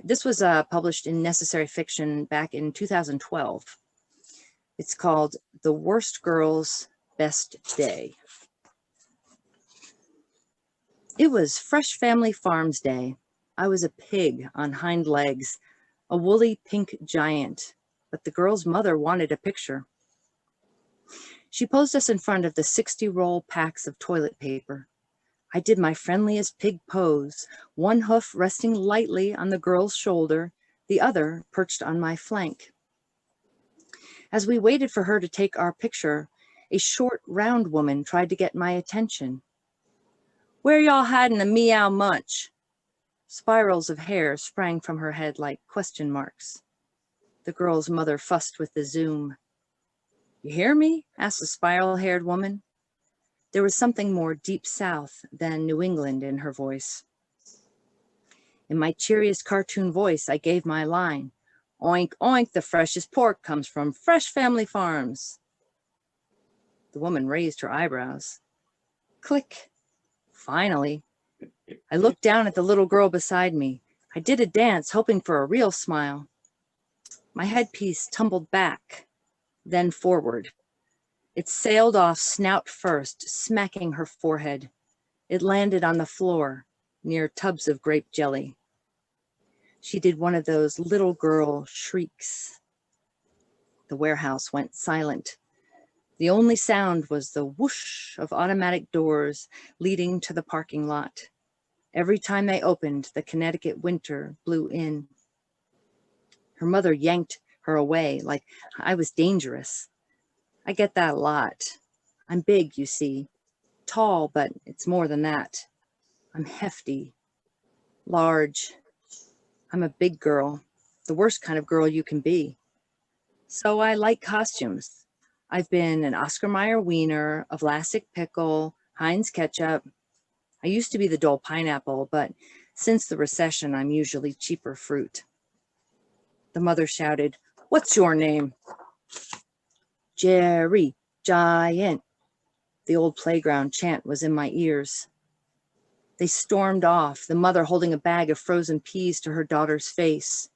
This was published in Necessary Fiction back in 2012. It's called The Worst Girl's Best Day. It was Fresh Family Farms Day. I was a pig on hind legs, a woolly pink giant, but the girl's mother wanted a picture. She posed us in front of the 60-roll packs of toilet paper. I did my friendliest pig pose, one hoof resting lightly on the girl's shoulder, the other perched on my flank. As we waited for her to take our picture, a short, round woman tried to get my attention. "Where y'all hiding the meow munch?" Spirals of hair sprang from her head like question marks. The girl's mother fussed with the zoom. "You hear me?" asked the spiral-haired woman. There was something more deep south than New England in her voice. In my cheeriest cartoon voice, I gave my line. "Oink, oink, the freshest pork comes from Fresh Family Farms." The woman raised her eyebrows. Click. Finally. I looked down at the little girl beside me. I did a dance, hoping for a real smile. My headpiece tumbled back, then forward. It sailed off snout first, smacking her forehead. It landed on the floor, near tubs of grape jelly. She did one of those little girl shrieks. The warehouse went silent. The only sound was the whoosh of automatic doors leading to the parking lot. Every time they opened, the Connecticut winter blew in. Her mother yanked her away like I was dangerous. I get that a lot. I'm big, you see. Tall, but it's more than that. I'm hefty, large. I'm a big girl, the worst kind of girl you can be. So I like costumes. I've been an Oscar Mayer wiener, a Vlasic pickle, Heinz ketchup. I used to be the Dole pineapple, but since the recession, I'm usually cheaper fruit. The mother shouted, "What's your name?" "Jerry, giant." The old playground chant was in my ears. They stormed off, the mother holding a bag of frozen peas to her daughter's face.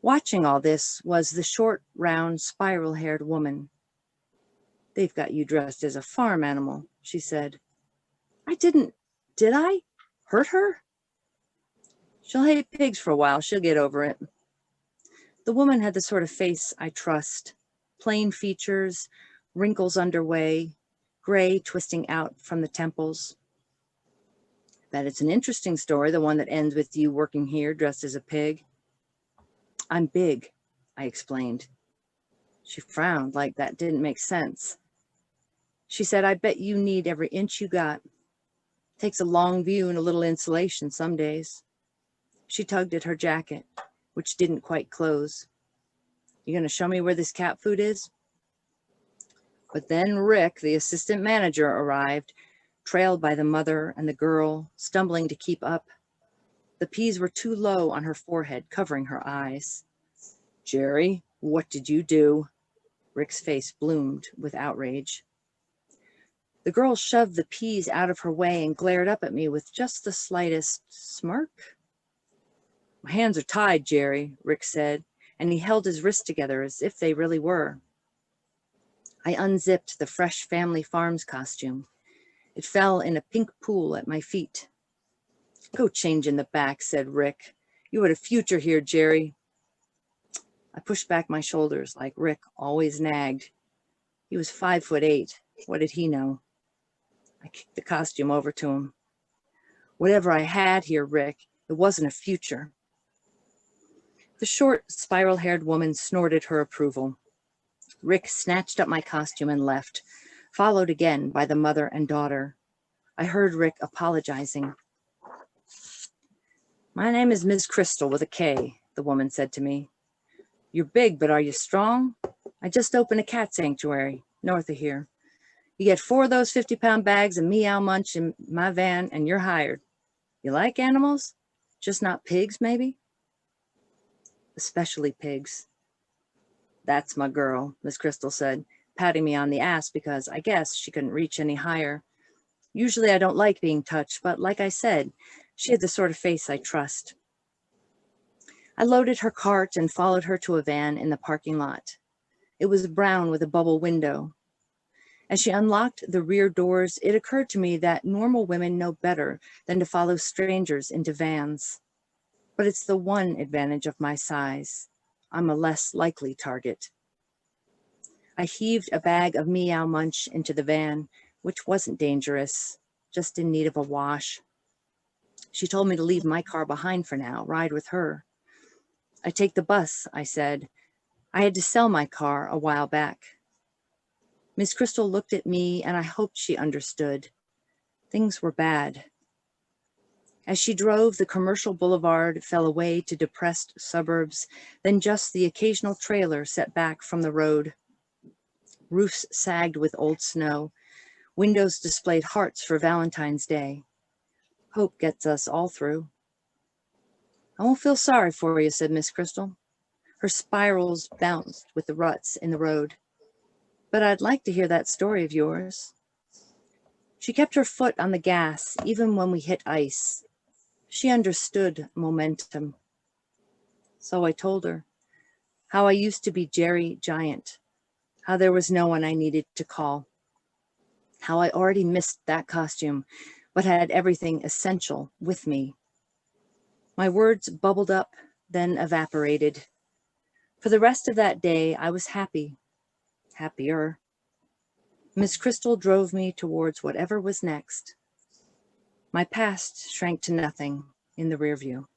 Watching all this was the short, round, spiral-haired woman. "They've got you dressed as a farm animal," she said. Did I? Hurt her? "She'll hate pigs for a while. She'll get over it." The woman had the sort of face I trust. Plain features, wrinkles underway, gray twisting out from the temples. "Bet it's an interesting story, the one that ends with you working here dressed as a pig." "I'm big," I explained. She frowned like that didn't make sense. She said, "I bet you need every inch you got. Takes a long view and a little insulation some days." She tugged at her jacket, which didn't quite close. "You gonna show me where this cat food is?" But then Rick, the assistant manager, arrived, trailed by the mother and the girl, stumbling to keep up. The peas were too low on her forehead, covering her eyes. "Jerry, what did you do?" Rick's face bloomed with outrage. The girl shoved the peas out of her way and glared up at me with just the slightest smirk. "My hands are tied, Jerry," Rick said, and he held his wrists together as if they really were. I unzipped the Fresh Family Farms costume. It fell in a pink pool at my feet. "Go change in the back," said Rick. "You had a future here, Jerry." I pushed back my shoulders like Rick always nagged. He was 5'8". What did he know? I kicked the costume over to him. "Whatever I had here, Rick, it wasn't a future." The short, spiral-haired woman snorted her approval. Rick snatched up my costume and left, followed again by the mother and daughter. I heard Rick apologizing. "My name is Ms. Crystal with a K," the woman said to me. "You're big, but are you strong? I just opened a cat sanctuary north of here. You get 4 of those 50-pound bags of meow munch in my van and you're hired. You like animals? Just not pigs, maybe?" "Especially pigs." "That's my girl," Miss Crystal said, patting me on the ass because I guess she couldn't reach any higher. Usually I don't like being touched, but like I said, she had the sort of face I trust. I loaded her cart and followed her to a van in the parking lot. It was brown with a bubble window. As she unlocked the rear doors, it occurred to me that normal women know better than to follow strangers into vans. But it's the one advantage of my size. I'm a less likely target. I heaved a bag of Meow Munch into the van, which wasn't dangerous, just in need of a wash. She told me to leave my car behind for now, ride with her. I take the bus, I said. I had to sell my car a while back. Miss Crystal looked at me and I hoped she understood. Things were bad. As she drove, the commercial boulevard fell away to depressed suburbs, then just the occasional trailer set back from the road. Roofs sagged with old snow. Windows displayed hearts for Valentine's Day. Hope gets us all through. I won't feel sorry for you, said Miss Crystal. Her spirals bounced with the ruts in the road. But I'd like to hear that story of yours. She kept her foot on the gas, even when we hit ice. She understood momentum. So I told her how I used to be Jerry Giant, how there was no one I needed to call, how I already missed that costume, but had everything essential with me. My words bubbled up, then evaporated. For the rest of that day, I was happy, happier. Miss Crystal drove me towards whatever was next. My past shrank to nothing in the rear view.